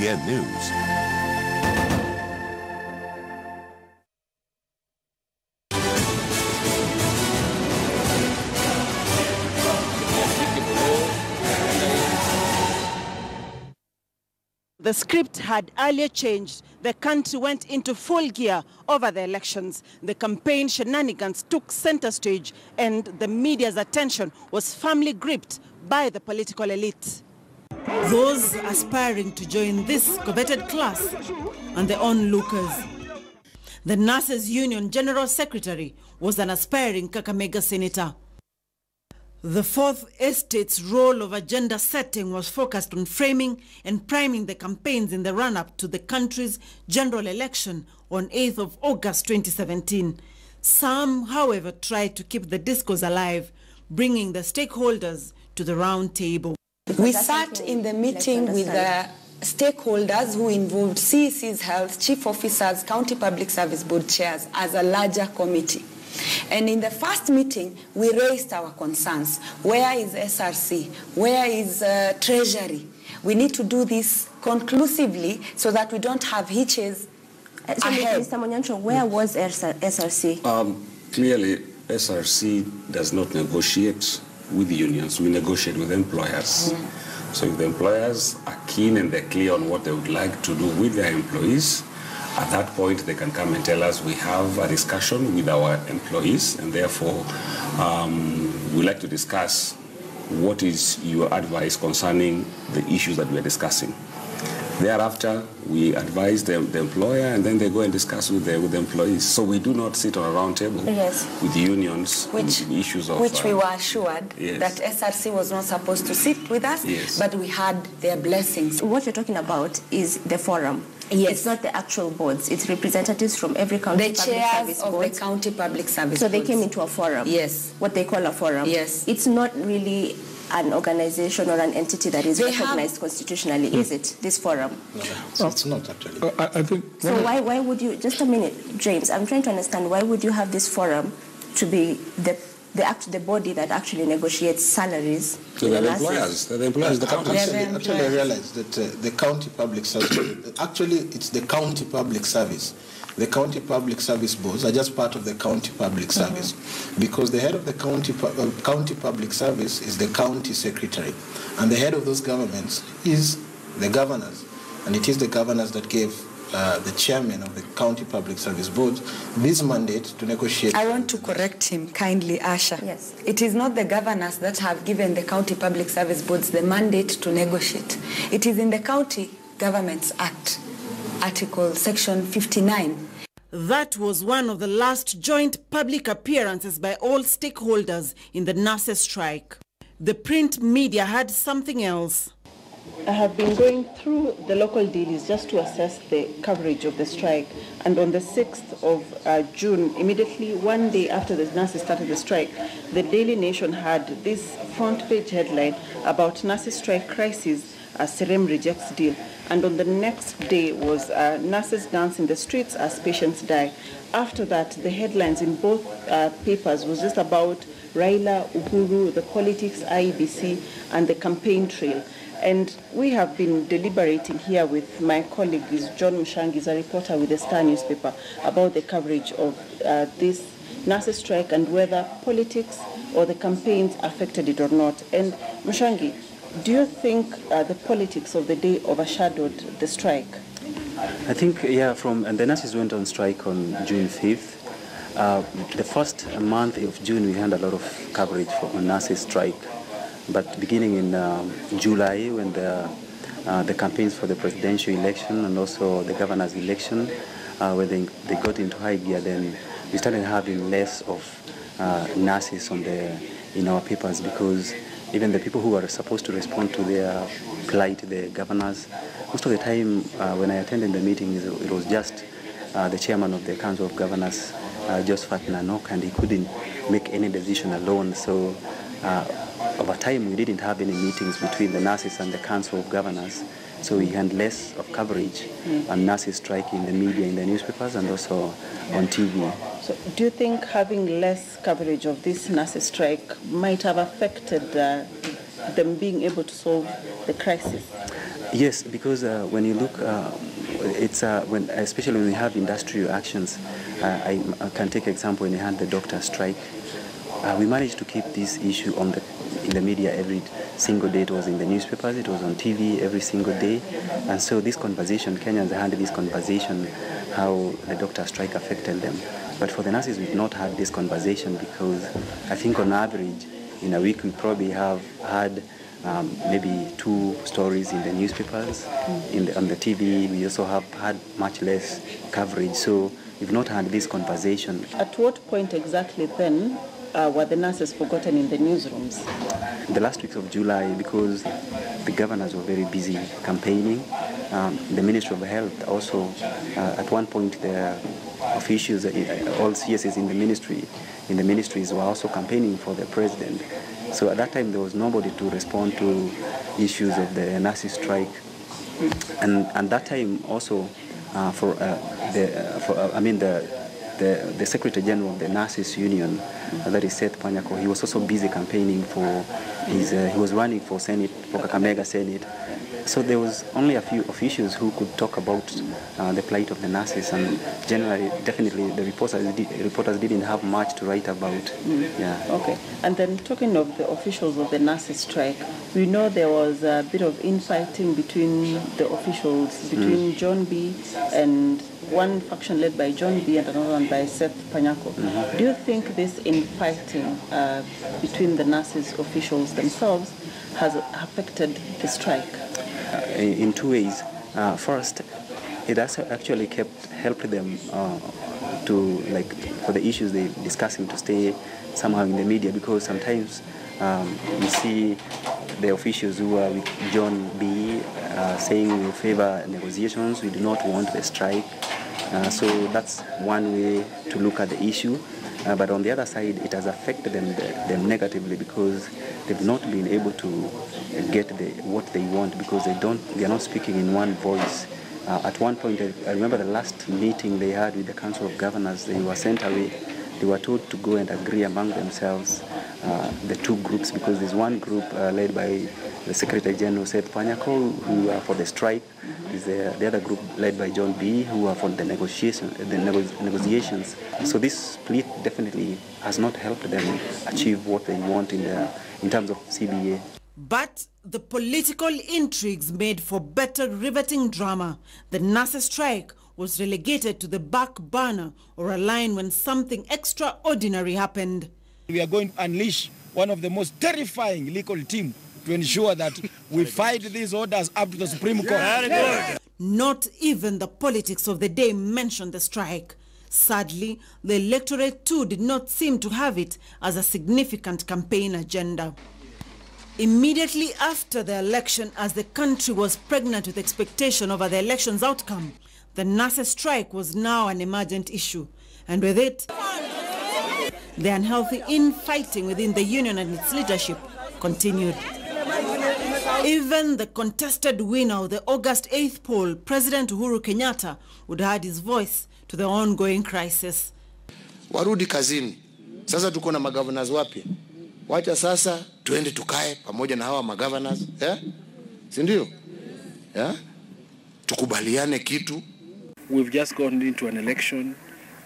TVN News. The script had earlier changed. The country went into full gear over the elections. The campaign shenanigans took center stage, and the media's attention was firmly gripped by the political elite. Those aspiring to join this coveted class and the onlookers. The Nurses Union General Secretary was an aspiring Kakamega senator. The Fourth Estate's role of agenda setting was focused on framing and priming the campaigns in the run-up to the country's general election on 8th of August 2017. Some, however, tried to keep the discourse alive, bringing the stakeholders to the round table. We sat in the meeting with the stakeholders who involved CEC's health, chief officers, county public service board chairs as a larger committee. And in the first meeting, we raised our concerns. Where is SRC? Where is Treasury? We need to do this conclusively so that we don't have hitches ahead. Mr. Munyancho, where was SRC? Clearly, SRC does not negotiate with the unions. We negotiate with employers. So if the employers are keen and they're clear on what they would like to do with their employees, at that point, they can come and tell us we have a discussion with our employees, and therefore we like to discuss what is your advice concerning the issues that we are discussing. Thereafter, we advise the employer, and then they go and discuss with the employees. So we do not sit on a round table with the unions on the issues of... Which we were assured that SRC was not supposed to sit with us, but we had their blessings. What you're talking about is the forum. Yes. It's not the actual boards. It's representatives from every county public service board. The chairs of the county public service So they came into a forum. Yes. What they call a forum. Yes. It's not really an organization or an entity that is recognized constitutionally, is it, this forum? No, it's not actually. I think... So why would you, just a minute, James, I'm trying to understand, why would you have this forum to be the body that actually negotiates salaries? So they're the employers. They're the employers. Actually, I realized that the county public service, actually it's the county public service. The county public service boards are just part of the county public service, because the head of the county public service is the county secretary, and the head of those governments is the governors, and it is the governors that gave the chairman of the county public service board this mandate to negotiate. I want to correct him kindly, Asha. Yes. It is not the governors that have given the county public service boards the mandate to negotiate. It is in the County Governments Act, Article Section 59. That was one of the last joint public appearances by all stakeholders in the nurses' strike. The print media had something else. I have been going through the local dailies just to assess the coverage of the strike, and on the 6th of June, immediately one day after the nurses started the strike, the Daily Nation had this front page headline about nurses' strike crisis as Serem rejects deal, and on the next day was nurses dance in the streets as patients die. After that, the headlines in both papers was just about Raila, Uhuru, the politics, IEBC, and the campaign trail. And we have been deliberating here with my colleague, John Mushangi, a reporter with the Star newspaper, about the coverage of this nurses' strike and whether politics or the campaigns affected it or not. And Mushangi, do you think the politics of the day overshadowed the strike? I think, and the nurses went on strike on June 5th. The first month of June, we had a lot of coverage on nurses' strike. But beginning in July, when the campaigns for the presidential election and also the governor's election, when they got into high gear, then we started having less of nurses in our papers, because even the people who are supposed to respond to their plight, the governors, most of the time when I attended the meetings, it was just the chairman of the Council of Governors, Josephat Nanok, and he couldn't make any decision alone. So over time, we didn't have any meetings between the nurses and the Council of Governors, so we had less of coverage on nurses strike in the media, in the newspapers, and also on TV. So do you think having less coverage of this nurses strike might have affected them being able to solve the crisis? Yes, because when you look, especially when we have industrial actions, I can take example when we had the doctor strike. We managed to keep this issue in the media every single day. It was in the newspapers, it was on TV every single day. And so this conversation, Kenyans had this conversation, how the doctor strike affected them. But for the nurses, we've not had this conversation because I think on average, in a week, we probably have had maybe 2 stories in the newspapers. On the TV, we also have had much less coverage. So we've not had this conversation. At what point exactly then were the nurses forgotten in the newsrooms? The last weeks of July, because the governors were very busy campaigning. The Ministry of Health also, at one point, the officials, all CSs in the ministries were also campaigning for the president. So at that time, there was nobody to respond to issues of the nurses strike. And that time also, the Secretary General of the Nurses Union, that is Seth Panyako, he was also busy campaigning for he was running for Senate, for Kakamega Senate. So there was only a few officials who could talk about the plight of the nurses, and generally, definitely, the reporters didn't have much to write about. Yeah. Okay. And then talking of the officials of the nurses strike, we know there was a bit of infighting between the officials, between John B. and one faction led by John B. and another one by Seth Panyako. Do you think this infighting between the nurses officials themselves has affected the strike? In 2 ways. First, it has actually helped them for the issues they're discussing to stay somehow in the media, because sometimes we see the officials who are with John B. Saying we favor negotiations, we do not want the strike. So that's one way to look at the issue. But on the other side, it has affected them negatively, because they've not been able to get what they want, because they are not speaking in one voice. At one point, I remember the last meeting they had with the Council of Governors, they were sent away. They were told to go and agree among themselves, the 2 groups, because there's one group led by the Secretary General Seth Panyako, who are for the strike. There's the other group led by John B., who are for the negotiations. So this split definitely has not helped them achieve what they want in terms of CBA. But the political intrigues made for better riveting drama. The nurses strike was relegated to the back burner, or a line when something extraordinary happened. We are going to unleash one of the most terrifying legal teams to ensure that we fight these orders up to the Supreme Court. Not even the politics of the day mentioned the strike. Sadly, the electorate too did not seem to have it as a significant campaign agenda. Immediately after the election, as the country was pregnant with expectation over the election's outcome, the nurses strike was now an emergent issue, and with it, the unhealthy infighting within the union and its leadership continued. Even the contested winner of the August 8th poll, President Uhuru Kenyatta, would add his voice to the ongoing crisis. Warudi kazini. Sasa tuko na magovernors wapi? Wacha sasa tuende tukae pamoja na hawa magovernors, si ndio? Tukubaliane kitu. We've just gone into an election.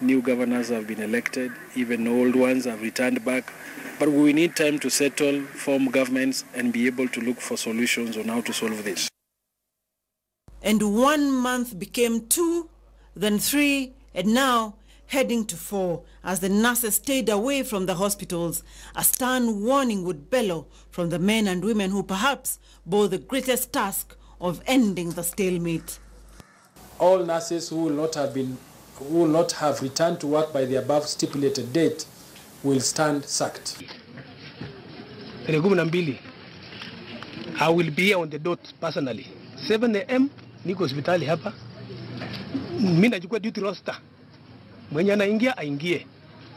New governors have been elected. Even old ones have returned back. But we need time to settle, form governments, and be able to look for solutions on how to solve this. And 1 month became 2, then 3, and now heading to 4, as the nurses stayed away from the hospitals. A stern warning would bellow from the men and women who perhaps bore the greatest task of ending the stalemate. All nurses who will not have returned to work by the above stipulated date will stand sacked. I will be here on the dot personally. 7 a.m. niko hospitali hapa. Mimi nachukua duty roster. Mwenye anaingia aingie.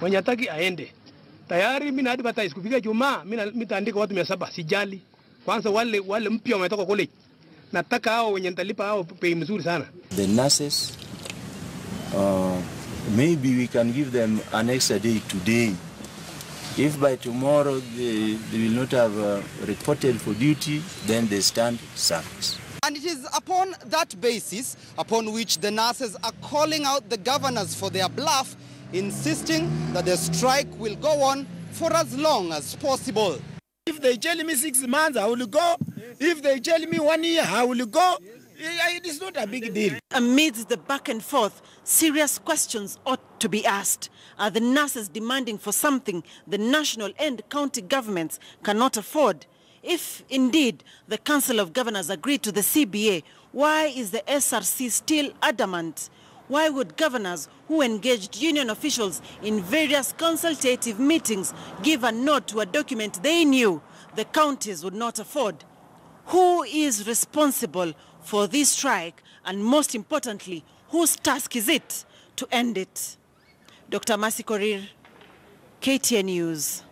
Mwenye hataki aende. Tayari mimi na advertise kufikia Jumaa, mimi nitaandika watu 700 sijali. Kwanza wale mpya wametoka college. Nataka hao wenye nitalipa hao pay mzuri sana. The nurses, maybe we can give them an extra day today. If by tomorrow they will not have reported for duty, then they stand sacked. And it is upon that basis upon which the nurses are calling out the governors for their bluff, insisting that the strike will go on for as long as possible. If they tell me 6 months, I will go. If they tell me 1 year, I will go. It is not a big deal. Amidst the back and forth, serious questions ought to be asked. Are the nurses demanding for something the national and county governments cannot afford? If indeed the Council of Governors agreed to the CBA, why is the SRC still adamant? Why would governors who engaged union officials in various consultative meetings give a nod to a document they knew the counties would not afford? Who is responsible for this strike, and most importantly, whose task is it to end it? Dr. Masi Korir, KTN News.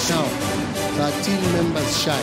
Now, 13 members shy